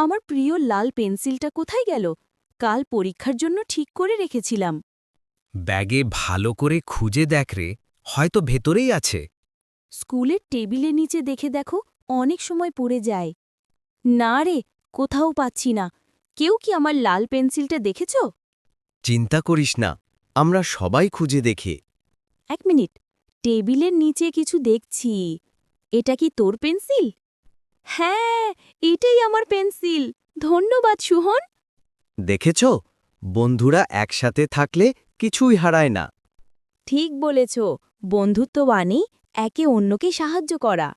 আমার প্রিয় লাল পেন্সিলটা কোথায় গেল? কাল পরীক্ষার জন্য ঠিক করে রেখেছিলাম। ব্যাগে ভালো করে খুঁজে দেখ রে, হয়তো ভেতরেই আছে। স্কুলের টেবিলের নিচে দেখে দেখো, অনেক সময় পড়ে যায়। না রে, কোথাও পাচ্ছি না। কেউ কি আমার লাল পেন্সিলটা দেখেছ? চিন্তা করিস না, আমরা সবাই খুঁজে দেখি। 1 মিনিট, টেবিলের নিচে কিছু দেখছি। এটা কি তোর পেন্সিল? হ্যাঁ, এটাই আমার পেন্সিল। ধন্যবাদ সুহন। দেখেছ, বন্ধুরা একসাথে থাকলে কিছুই হারায় না। ঠিক বলেছ, বন্ধুত্ব মানেই একে অন্যকে সাহায্য করা।